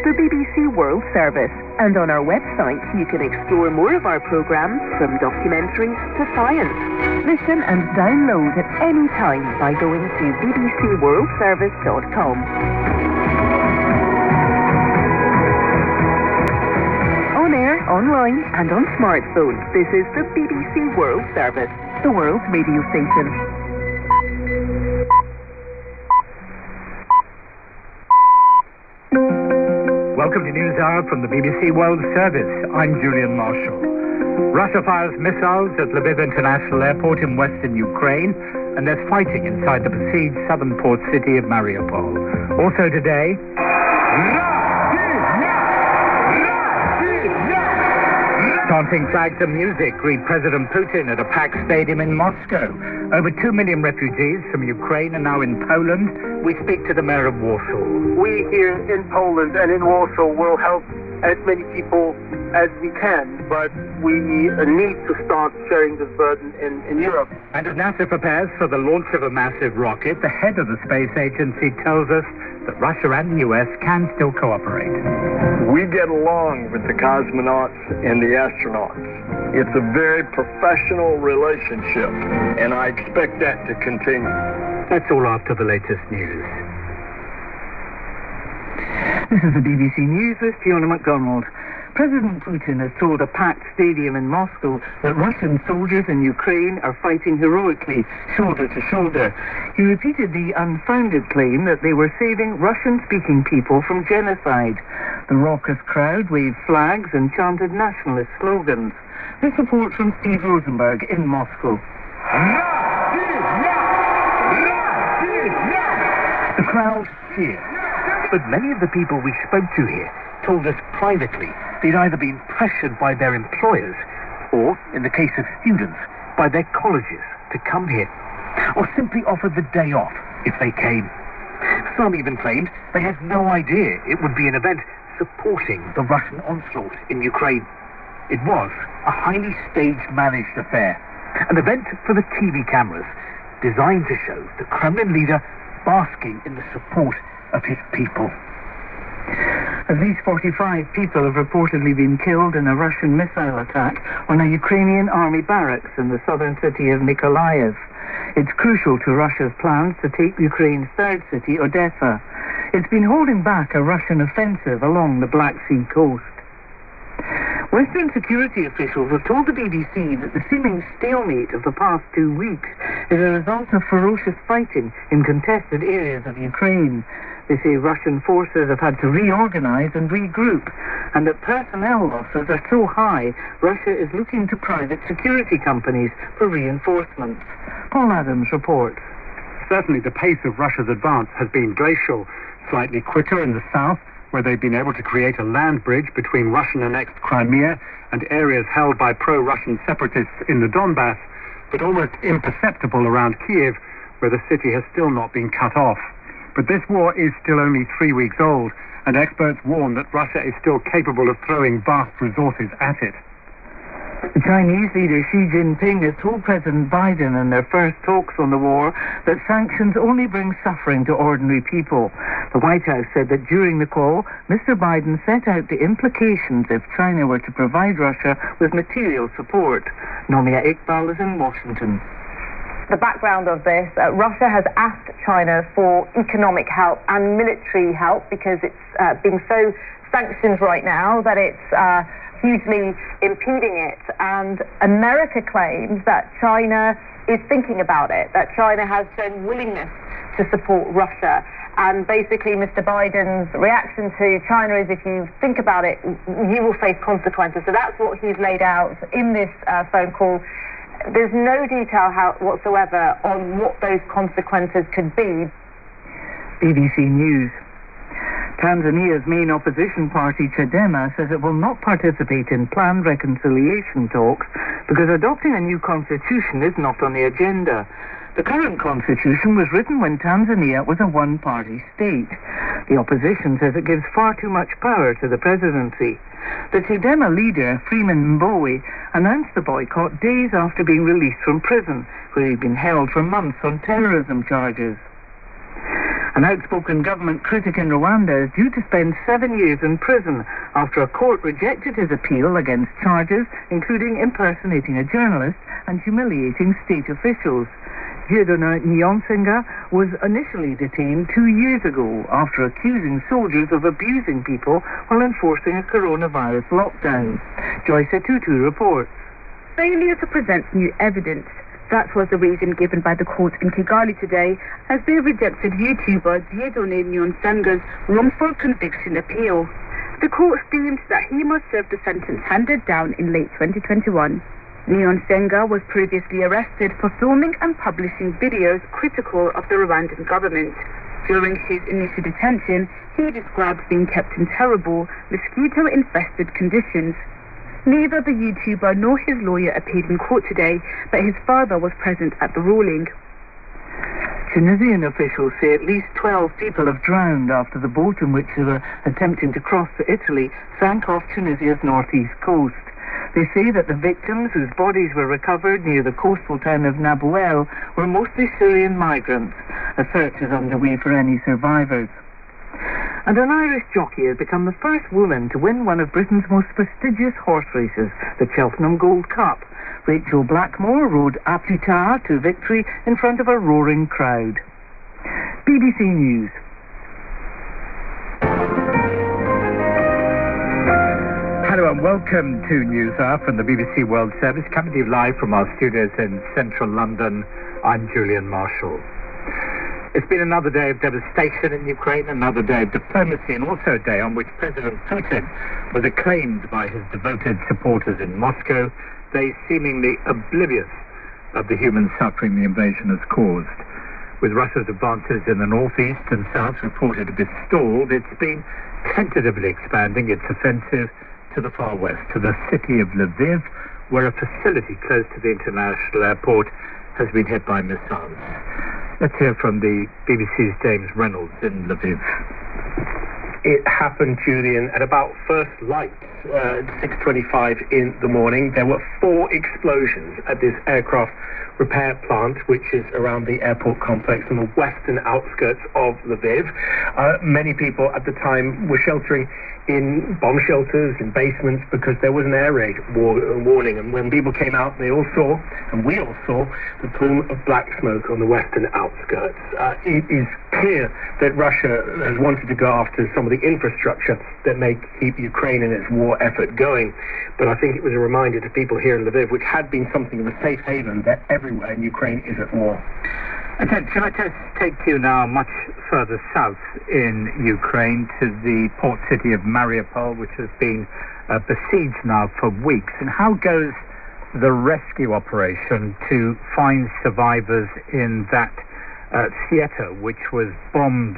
the BBC World Service. And on our website, you can explore more of our programmes, from documentaries to science. Listen and download at any time by going to bbcworldservice.com. On air, online and on smartphone, this is the BBC World Service, the world's radio station. Welcome to Newshour from the BBC World Service. I'm Julian Marshall. Russia fires missiles at Lviv International Airport in western Ukraine, and there's fighting inside the besieged southern port city of Mariupol. Also today, chanting flags and music greet President Putin at a packed stadium in Moscow. Over 2 million refugees from Ukraine are now in Poland. We speak to the mayor of Warsaw. We here in Poland and in Warsaw will help as many people as we can, but we need to start sharing this burden in Europe. And as NASA prepares for the launch of a massive rocket, the head of the space agency tells us that Russia and the US can still cooperate. We get along with the cosmonauts and the astronauts. It's a very professional relationship, and I expect that to continue. That's all after the latest news. This is the BBC News with Fiona MacDonald. President Putin has told a packed stadium in Moscow that Russian soldiers in Ukraine are fighting heroically, shoulder to shoulder. He repeated the unfounded claim that they were saving Russian-speaking people from genocide. The raucous crowd waved flags and chanted nationalist slogans. This report from Steve Rosenberg in Moscow. The crowd cheered, but many of the people we spoke to here told us privately they'd either been pressured by their employers or, in the case of students, by their colleges to come here, or simply offered the day off if they came. Some even claimed they had no idea it would be an event supporting the Russian onslaught in Ukraine. It was a highly staged, managed affair, an event for the TV cameras, designed to show the Kremlin leader basking in the support of his people. At least 45 people have reportedly been killed in a Russian missile attack on a Ukrainian army barracks in the southern city of Mykolaiv. It's crucial to Russia's plans to take Ukraine's third city, Odessa. It's been holding back a Russian offensive along the Black Sea coast. Western security officials have told the BBC that the seeming stalemate of the past 2 weeks is a result of ferocious fighting in contested areas of Ukraine. They say Russian forces have had to reorganize and regroup, and that personnel losses are so high, Russia is looking to private security companies for reinforcements. Paul Adams reports. Certainly the pace of Russia's advance has been glacial, slightly quicker in the south, where they've been able to create a land bridge between Russian-annexed Crimea and areas held by pro-Russian separatists in the Donbass, but almost imperceptible around Kiev, where the city has still not been cut off. But this war is still only 3 weeks old, and experts warn that Russia is still capable of throwing vast resources at it. The Chinese leader Xi Jinping has told President Biden in their first talks on the war that sanctions only bring suffering to ordinary people. The White House said that during the call, Mr. Biden set out the implications if China were to provide Russia with material support. Nomia Iqbal is in Washington. The background of this, Russia has asked China for economic help and military help because it's being so sanctioned right now that it's hugely impeding it. And America claims that China is thinking about it, that China has shown willingness to support Russia. And basically Mr. Biden's reaction to China is, if you think about it, you will face consequences. So that's what he's laid out in this phone call. There's no detail whatsoever on what those consequences could be. BBC News. Tanzania's main opposition party, Chadema, says it will not participate in planned reconciliation talks because adopting a new constitution is not on the agenda. The current constitution was written when Tanzania was a one-party state. The opposition says it gives far too much power to the presidency. The Chadema leader, Freeman Mbowe, announced the boycott days after being released from prison, where he'd been held for months on terrorism charges. An outspoken government critic in Rwanda is due to spend 7 years in prison after a court rejected his appeal against charges including impersonating a journalist and humiliating state officials. Dieudonné Nyonsenga was initially detained 2 years ago after accusing soldiers of abusing people while enforcing a coronavirus lockdown. Joyce Etutu reports. Failure to present new evidence. That was the reason given by the court in Kigali today as they rejected YouTuber Dieudonné Nyonsenga's wrongful conviction appeal. The court deemed that he must serve the sentence handed down in late 2021. Nyonsenga was previously arrested for filming and publishing videos critical of the Rwandan government. During his initial detention, he described being kept in terrible, mosquito-infested conditions. Neither the YouTuber nor his lawyer appeared in court today, but his father was present at the ruling. Tunisian officials say at least 12 people have drowned after the boat in which they were attempting to cross to Italy sank off Tunisia's northeast coast. They say that the victims, whose bodies were recovered near the coastal town of Nabouel, were mostly Syrian migrants. A search is underway for any survivors. And an Irish jockey has become the first woman to win one of Britain's most prestigious horse races, the Cheltenham Gold Cup. Rachel Blackmore rode A Plus Tard to victory in front of a roaring crowd. BBC News. Hello and welcome to Newshour from the BBC World Service, coming to you live from our studios in central London. I'm Julian Marshall. It's been another day of devastation in Ukraine, another day of diplomacy, and also a day on which President Putin was acclaimed by his devoted supporters in Moscow, they seemingly oblivious of the human suffering the invasion has caused. With Russia's advances in the northeast and south reported to be stalled, it's been tentatively expanding its offensive to the far west, to the city of Lviv, where a facility close to the international airport has been hit by missiles. Let's hear from the BBC's James Reynolds in Lviv. It happened, Julian, at about first light, 6:25 in the morning. There were 4 explosions at this aircraft repair plant, which is around the airport complex on the western outskirts of Lviv. Many people at the time were sheltering in bomb shelters, in basements, because there was an air raid warning. And when people came out, they all saw, and we all saw, the plume of black smoke on the western outskirts. It is clear that Russia has wanted to go after some of the infrastructure that may keep Ukraine in its war effort going. But I think it was a reminder to people here in Lviv, which had been something of a safe haven, that everywhere in Ukraine is at war. And Ted, can I just take you now much further south in Ukraine to the port city of Mariupol, which has been besieged now for weeks. And how goes the rescue operation to find survivors in that theater which was bombed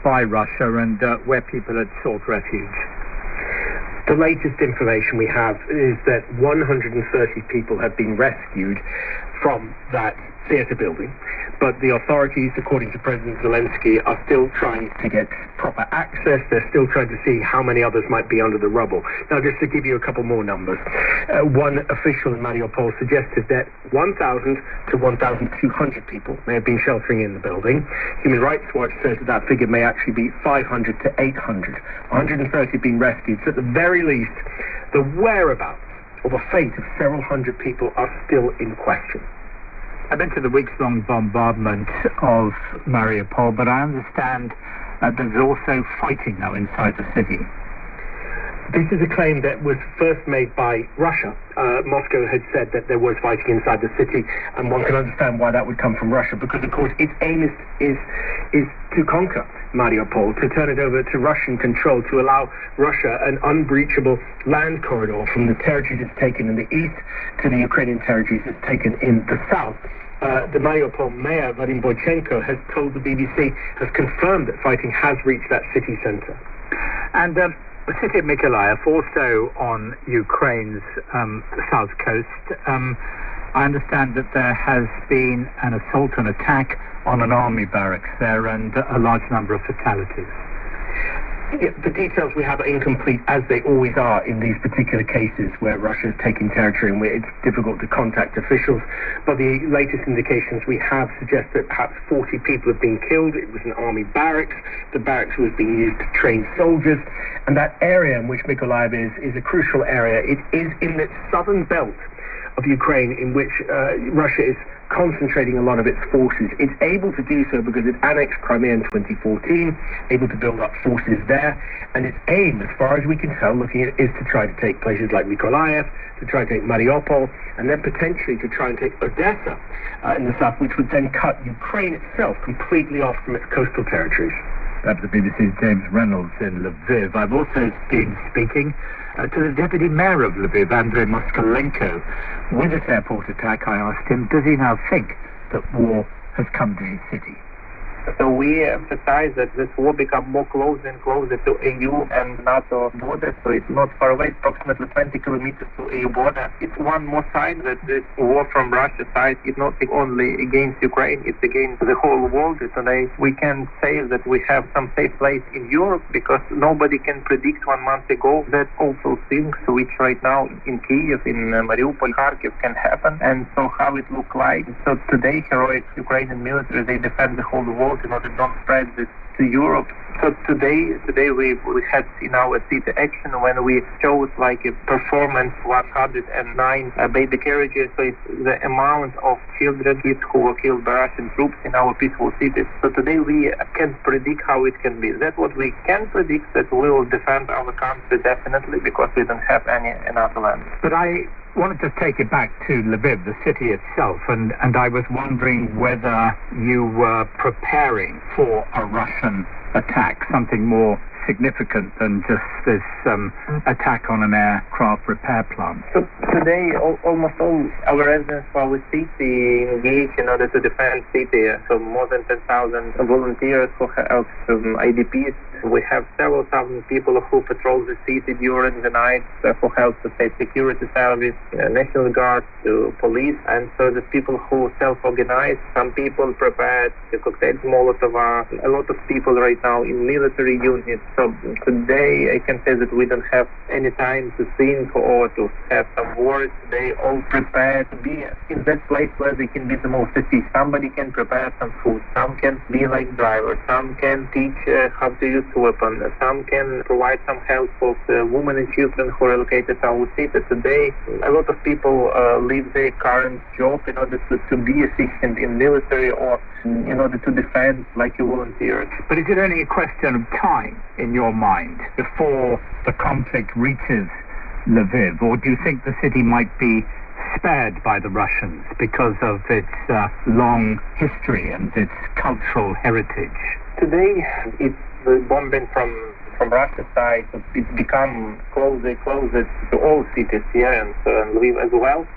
by Russia and where people had sought refuge? The latest information we have is that 130 people have been rescued from that theater building, but the authorities, according to President Zelensky, are still trying to get proper access. They're still trying to see how many others might be under the rubble. Now, just to give you a couple more numbers, one official in Mariupol suggested that 1,000 to 1,200 people may have been sheltering in the building. Human Rights Watch says that figure may actually be 500 to 800. 130 have been rescued. So at the very least, the whereabouts or the fate of several hundred people are still in question. I've been to the weeks-long bombardment of Mariupol, but I understand there's also fighting now inside the city. This is a claim that was first made by Russia. Moscow had said that there was fighting inside the city, and one can understand why that would come from Russia, because, of course, its aim is to conquer Mariupol, to turn it over to Russian control, to allow Russia an unbreachable land corridor from the territories it's taken in the east to the Ukrainian territories it's taken in the south. The Mariupol mayor, Vadim Boychenko, has told the BBC, has confirmed that fighting has reached that city centre. And the city of Mykolaiv, also on Ukraine's south coast, I understand that there has been an assault and attack on an army barracks there and a large number of fatalities. Yeah, the details we have are incomplete, as they always are in these particular cases where Russia is taking territory and where it's difficult to contact officials. But the latest indications we have suggest that perhaps 40 people have been killed. It was an army barracks. The barracks was being used to train soldiers. And that area in which Mykolaiv is a crucial area. It is in the southern belt of Ukraine in which Russia is concentrating a lot of its forces. It's able to do so because it annexed Crimea in 2014, able to build up forces there, and its aim, as far as we can tell, looking at, is to try to take places like Mykolaiv, to try to take Mariupol, and then potentially to try and take Odessa in the south, which would then cut Ukraine itself completely off from its coastal territories. That's the BBC's James Reynolds in Lviv. I've also been speaking to the deputy mayor of Lviv, Andrei Moskalenko. With this airport attack, I asked him, does he now think that war has come to his city? So we emphasize that this war become more closer and closer to EU and NATO border, so it's not far away, approximately 20 kilometers to EU border. It's one more sign that this war from Russia's side is not only against Ukraine, it's against the whole world. Today we can say that we have some safe place in Europe because nobody can predict 1 month ago that awful things which right now in Kyiv, in Mariupol, Kharkiv can happen, and so how it look like. So today heroic Ukrainian military, they defend the whole world in order to not spread this to Europe. So today we had in our city action when we showed like a performance 109 baby carriages. So it's the amount of children, kids who were killed by Russian troops in our peaceful cities. So today we can predict how it can be. That's what we can predict, that we will defend our country definitely because we don't have any another land. But I want to just take it back to Lviv, the city itself, and I was wondering whether you were preparing for a Russian attack, something more significant than just this attack on an aircraft repair plant. So today, almost all our residents for our city engage in order to defend city. So more than 10,000 volunteers who help IDPs. We have several thousand people who patrol the city during the night, who help the state security service, National Guard, to police, and so the people who self-organize. Some people prepared the cocktails, Molotov, a lot of people right now in military units. So today I can say that we don't have any time to think or to have some words. They all prepare to be in that place where they can be the most efficient. Somebody can prepare some food, some can be like drivers, some can teach how to use weapons, some can provide some help for women and children who are located in our city. Today a lot of people leave their current job in order to be efficient in military or in order to defend like a volunteer. But is it only a question of time in your mind before the conflict reaches Lviv, or do you think the city might be spared by the Russians because of its long history and its cultural heritage? Today it's the bombing from Russia's side. It's become closer to all cities here and Lviv as well.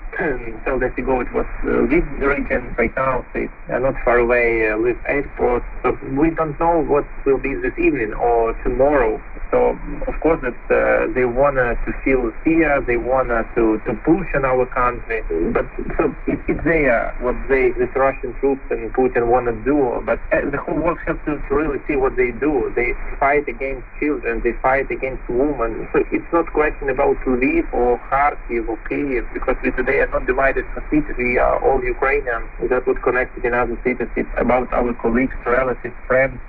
So that ago it was this region. Right now it's not far away, Lviv airport. So we don't know what will be this evening or tomorrow. So of course that they want to feel fear, they want to push on our country. But so it's there what the Russian troops and Putin want to do. But the whole world has to really see what they do. They fight against children, they fight against women. So it's not a question about Lviv or Kharkiv or Kyiv, because we today are not divided for cities. We are all Ukrainians. That's what connected in other cities. It's about our colleagues, relatives, friends.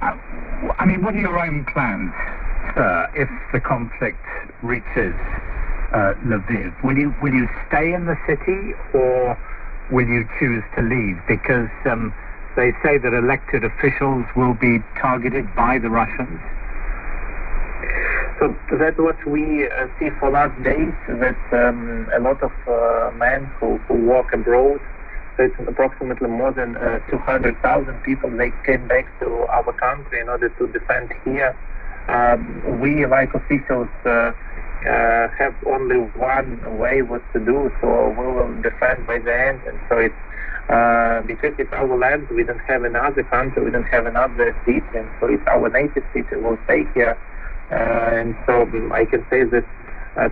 I mean, what are your own plans, sir, if the conflict reaches Lviv? Will you stay in the city or will you choose to leave? Because they say that elected officials will be targeted by the Russians. So that's what we see for last days, that a lot of men who work abroad, so it's approximately more than 200,000 people, they came back to our country in order to defend here. We, like officials, have only one way what to do, so we will defend by the end. And so it's because it's our land, we don't have another country, we don't have another city, and so it's our native city, we'll stay here. And so I can say that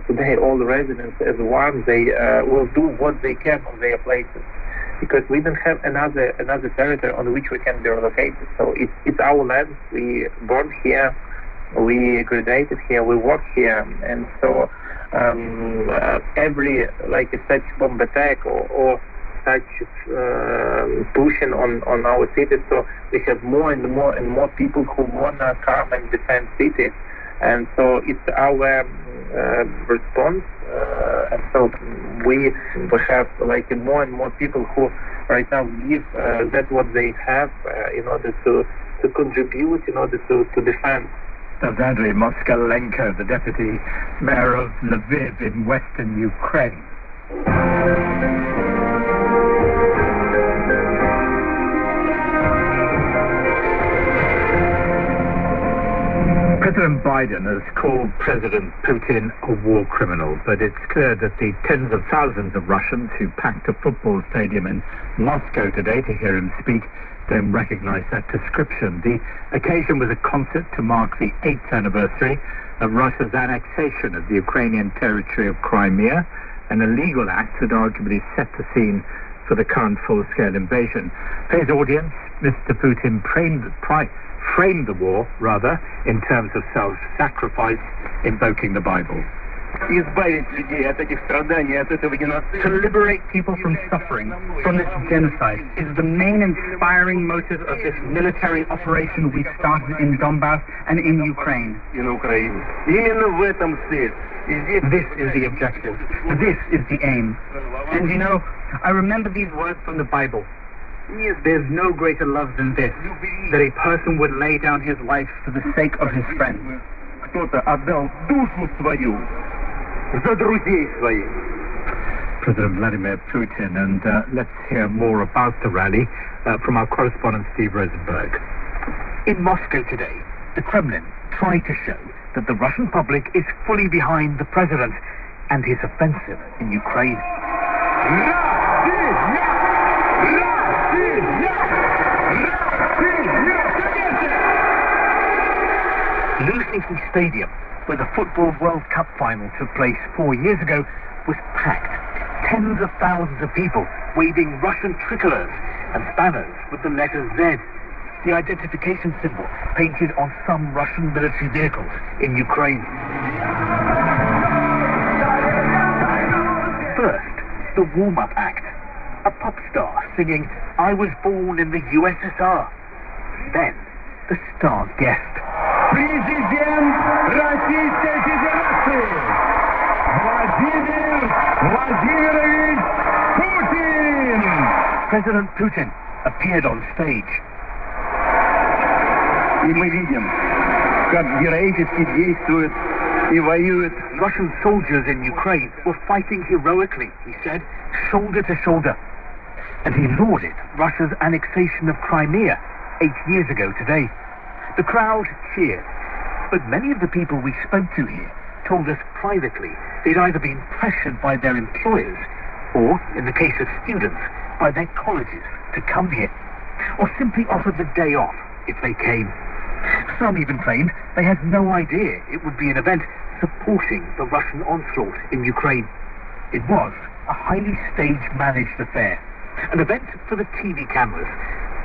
today all the residents as one, they will do what they can on their places, because we don't have another territory on which we can be relocated. So it's our land, we born here, we graduated here, we work here, and so every such bomb attack or such pushing on our city, so we have more and more people who want to come and defend city, and so it's our response, and so we have more and more people who right now give that what they have in order to contribute, in order to defend. That's Andrei Moskalenko, the deputy mayor of Lviv in western Ukraine. President Biden has called President Putin a war criminal, but it's clear that the tens of thousands of Russians who packed a football stadium in Moscow today to hear him speak don't recognize that description. The occasion was a concert to mark the 8th anniversary of Russia's annexation of the Ukrainian territory of Crimea, an illegal act that arguably set the scene for the current full-scale invasion. For his audience, Mr. Putin framed the war, in terms of self-sacrifice, invoking the Bible. To liberate people from suffering, from this genocide, is the main inspiring motive of this military operation we started in Donbass and in Ukraine. This is the objective. This is the aim. And I remember these words from the Bible. There's no greater love than this, that a person would lay down his life for the sake of his friends. President Vladimir Putin, and let's hear more about the rally from our correspondent Steve Rosenberg. In Moscow today, the Kremlin tried to show that the Russian public is fully behind the president and his offensive in Ukraine. Newshour Stadium, where the Football World Cup final took place 4 years ago, was packed. Tens of thousands of people waving Russian tricolors and banners with the letter Z, the identification symbol painted on some Russian military vehicles in Ukraine. First, the warm-up act, a pop star singing "I was born in the USSR." Then, the star guest. Президент Российской Федерации Владимир Владимирович Putin! President Putin appeared on stage. И мы видим, как героически действуют и воюют. Russian soldiers in Ukraine were fighting heroically, he said, shoulder to shoulder. And he lauded Russia's annexation of Crimea 8 years ago today. The crowd cheered, but many of the people we spoke to here told us privately they'd either been pressured by their employers or, in the case of students, by their colleges to come here, or simply offered the day off if they came. Some even claimed they had no idea it would be an event supporting the Russian onslaught in Ukraine. It was a highly stage-managed affair, an event for the TV cameras,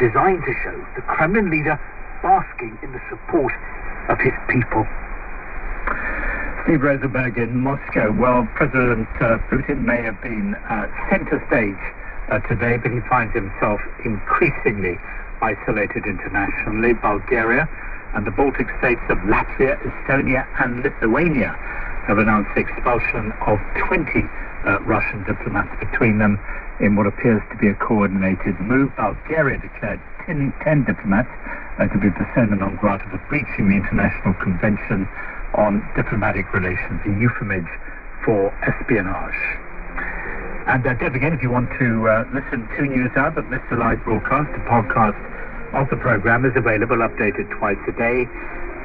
designed to show the Kremlin leader basking in the support of his people. Steve Rosenberg in Moscow. Well, President Putin may have been center stage today, but he finds himself increasingly isolated internationally. Bulgaria and the Baltic states of Latvia, Estonia and Lithuania have announced the expulsion of 20 Russian diplomats between them in what appears to be a coordinated move. Bulgaria declared 10 diplomats to be persona non grata for breaching the International Convention on Diplomatic Relations, a euphemism for espionage. And don't forget, if you want to listen to Newshour but miss the live broadcast, the podcast of the programme is available, updated twice a day.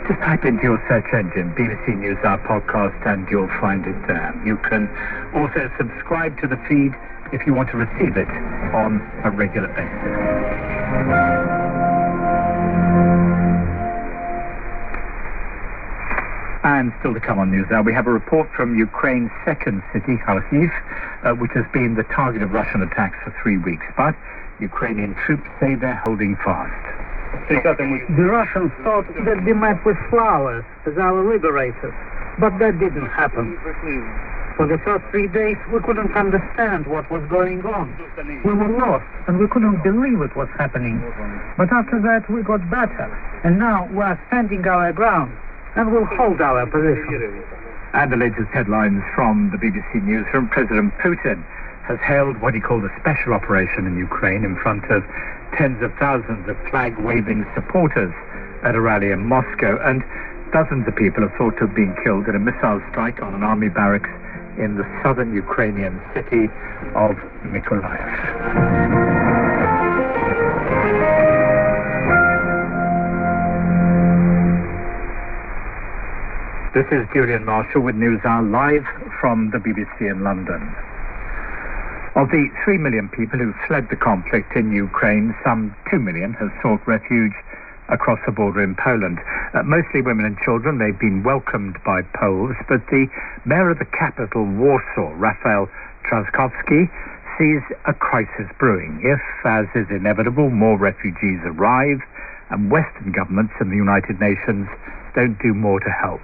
Just type into your search engine BBC Newshour podcast and you'll find it there. You can also subscribe to the feed if you want to receive it on a regular basis. And still to come on Newshour, we have a report from Ukraine's second city, Kharkiv, which has been the target of Russian attacks for 3 weeks. But Ukrainian troops say they're holding fast. The Russians thought they'd be met with flowers as our liberators, but that didn't happen. For the first 3 days, we couldn't understand what was going on. We were lost, and we couldn't believe it was happening. But after that, we got better, and now we're standing our ground, and we'll hold our position. And the latest headlines from the BBC Newsroom. President Putin has held what he called a special operation in Ukraine in front of tens of thousands of flag-waving supporters at a rally in Moscow, and dozens of people are thought to have been killed in a missile strike on an army barracks in the southern Ukrainian city of Mykolaiv. This is Julian Marshall with Newshour live from the BBC in London. Of the 3 million people who fled the conflict in Ukraine, some 2 million have sought refuge across the border in Poland. Mostly women and children. They've been welcomed by Poles, but the mayor of the capital, Warsaw, Rafał Trzaskowski, sees a crisis brewing if, as is inevitable, more refugees arrive and Western governments and the United Nations don't do more to help.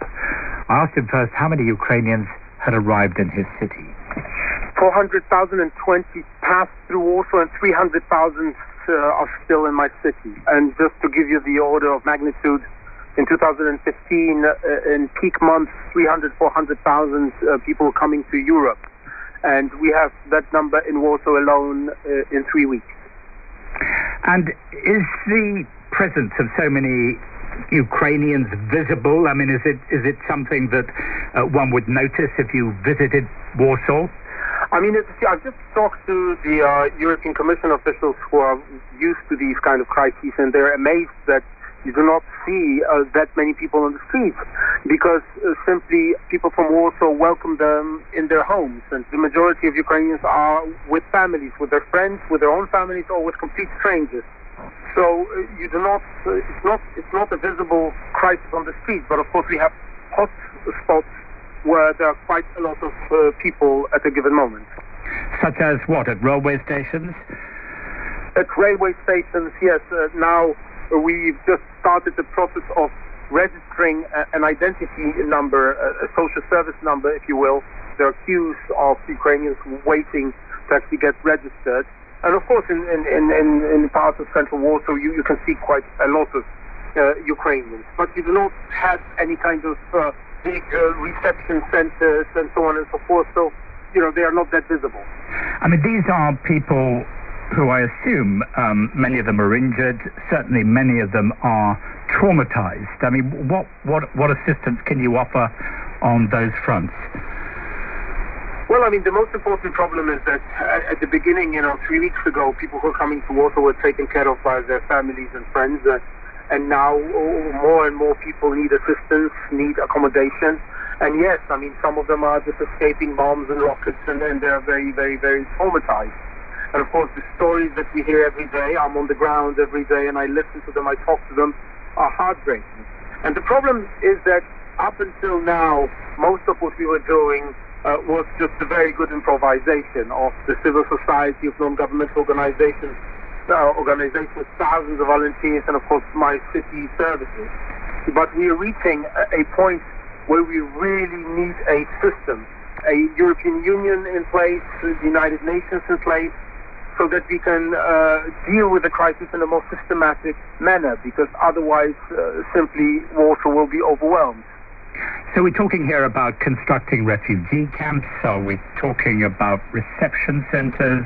I asked him first how many Ukrainians had arrived in his city. 400,020 passed through Warsaw and 300,000 are still in my city. And just to give you the order of magnitude, in 2015, in peak months, 400,000 people were coming to Europe. And we have that number in Warsaw alone in 3 weeks. And is the presence of so many Ukrainians visible? I mean, is it something that one would notice if you visited Warsaw? I mean, I've just talked to the European Commission officials who are used to these kind of crises, and they're amazed that you do not see that many people on the streets, because simply people from Warsaw welcome them in their homes, and the majority of Ukrainians are with families, with their friends, with their own families, or with complete strangers. So you do not. It's not a visible crisis on the street, but of course we have hot spots where there are quite a lot of people at a given moment. Such as what, at railway stations? At railway stations, yes. Now we've just started the process of registering an identity number, a social service number, if you will. There are queues of Ukrainians waiting to actually get registered. And of course, in parts of central Warsaw, you can see quite a lot of Ukrainians. But you do not have any kind of big reception centers and so on and so forth. So, they are not that visible. I mean, these are people who I assume many of them are injured. Certainly many of them are traumatized. I mean, what assistance can you offer on those fronts? Well, I mean, the most important problem is that at the beginning, 3 weeks ago, people who are coming to Warsaw were taken care of by their families and friends. And now more and more people need assistance, need accommodation. And yes, I mean, some of them are just escaping bombs and rockets, and they're very, very, very traumatized. And of course, the stories that we hear every day, I'm on the ground every day, and I listen to them, I talk to them, are heartbreaking. And the problem is that up until now, most of what we were doing was just a very good improvisation of the civil society, of non-governmental organizations, thousands of volunteers, and of course my city services. But we are reaching a point where we really need a system, a European Union in place, the United Nations in place, so that we can deal with the crisis in a more systematic manner, because otherwise simply Warsaw will be overwhelmed. So we're talking here about constructing refugee camps, are we talking about reception centers?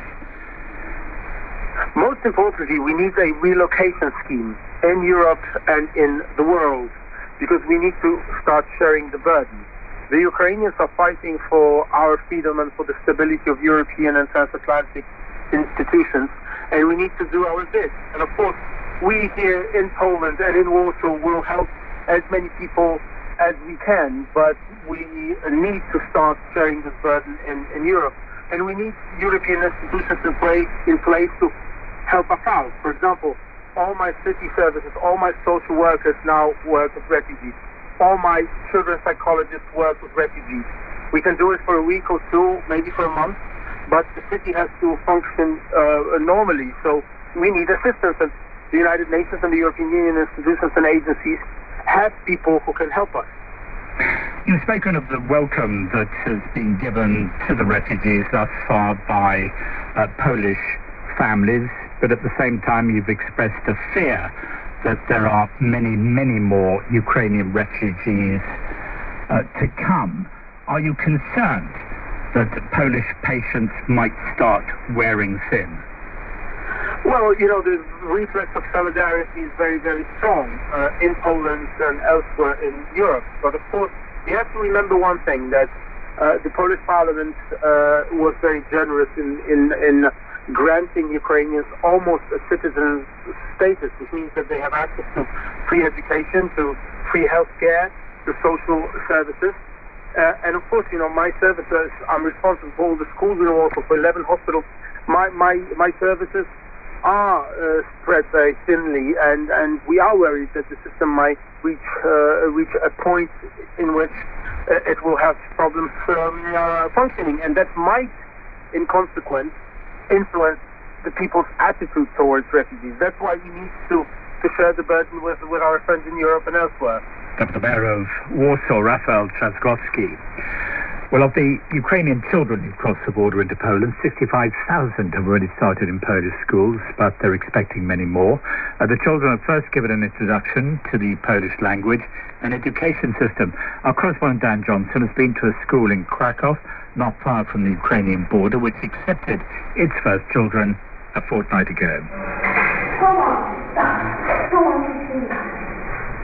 Most importantly, we need a relocation scheme in Europe and in the world, because we need to start sharing the burden. The Ukrainians are fighting for our freedom and for the stability of European and transatlantic institutions, and we need to do our bit. And of course, we here in Poland and in Warsaw will help as many people as we can, but we need to start sharing this burden in Europe. And we need European institutions in place to help us out. For example, all my city services, all my social workers now work with refugees. All my children's psychologists work with refugees. We can do it for a week or two, maybe for a month, but the city has to function normally. So we need assistance. And the United Nations and the European Union institutions and agencies have people who can help us. You've spoken of the welcome that has been given to the refugees thus far by Polish families, but at the same time you've expressed a fear that there are many, many more Ukrainian refugees to come. Are you concerned that Polish patients might start wearing thin? Well, the reflex of solidarity is very, very strong in Poland and elsewhere in Europe. But of course, you have to remember one thing, that the Polish Parliament was very generous in granting Ukrainians almost a citizen status, which means that they have access to free education, to free health care, to social services. And of course, my services, I'm responsible for all the schools in Warsaw, for 11 hospitals. My services are spread very thinly, and we are worried that the system might reach a point in which it will have problems functioning, and that might, in consequence, influence the people's attitude towards refugees. That's why we need to share the burden with our friends in Europe and elsewhere. The mayor of Warsaw, Rafał Trzaskowski. Well, of the Ukrainian children who've crossed the border into Poland, 65,000 have already started in Polish schools, but they're expecting many more. The children are first given an introduction to the Polish language and education system. Our correspondent Dan Johnson has been to a school in Krakow, not far from the Ukrainian border, which accepted its first children a fortnight ago.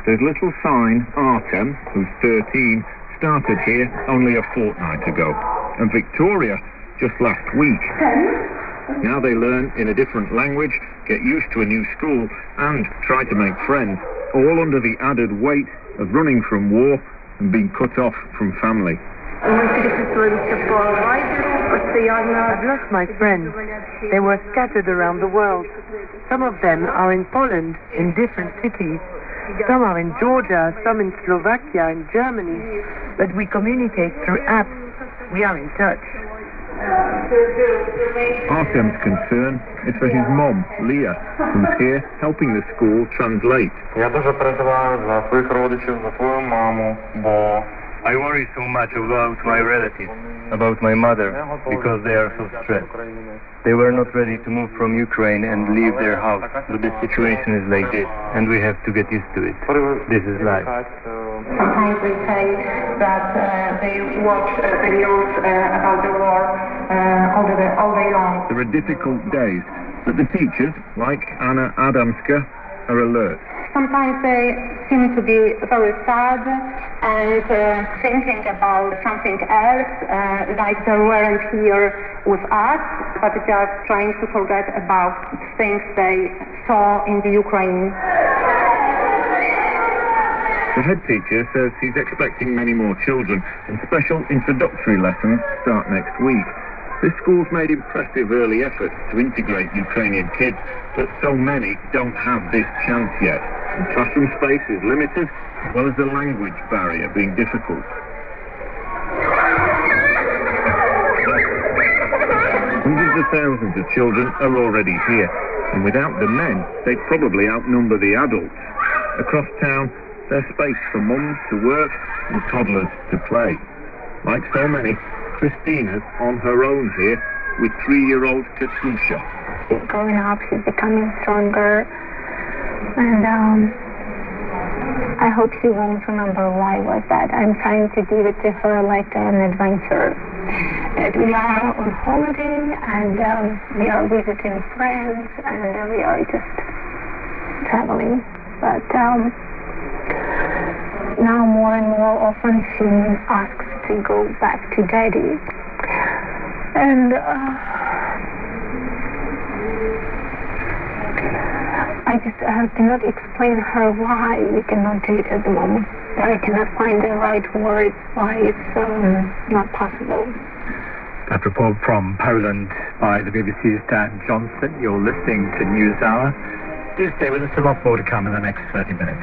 There's little sign, Artem, who's 13, started here only a fortnight ago, and Victoria just last week. Now they learn in a different language, get used to a new school, and try to make friends, all under the added weight of running from war and being cut off from family. I've lost my friends. They were scattered around the world. Some of them are in Poland, in different cities. Some are in Georgia, some in Slovakia and Germany. But we communicate through apps. We are in touch. Artem's concern is for his mom, Leah, who's here helping the school translate. I worry so much about my relatives, about my mother, because they are so stressed. They were not ready to move from Ukraine and leave their house, but the situation is like this, and we have to get used to it. This is life. Sometimes they say that they watch videos about the war all day long. There are difficult days, but the teachers, like Anna Adamska, are alert. Sometimes they seem to be very sad and thinking about something else, like they weren't here with us, but just trying to forget about things they saw in the Ukraine. The head teacher says he's expecting many more children, and special introductory lessons start next week. This school's made impressive early efforts to integrate Ukrainian kids, but so many don't have this chance yet. And classroom space is limited, as well as the language barrier being difficult. Hundreds of thousands of children are already here, and without the men, they'd probably outnumber the adults. Across town, there's space for mums to work and toddlers to play. Like so many, Christina's on her own here with 3-year-old Katusha. She's growing up, she's becoming stronger, and I hope she won't remember why was that. I'm trying to give it to her like an adventure. That we are on holiday, and we are visiting friends, and we are just traveling. But now more and more often she asks to go back to Daddy. And I just cannot explain her why we cannot do it at the moment. I cannot find the right words why it's not possible. That report from Poland by the BBC's Dan Johnson. You're listening to NewsHour. Do stay with us, a lot more to come in the next 30 minutes.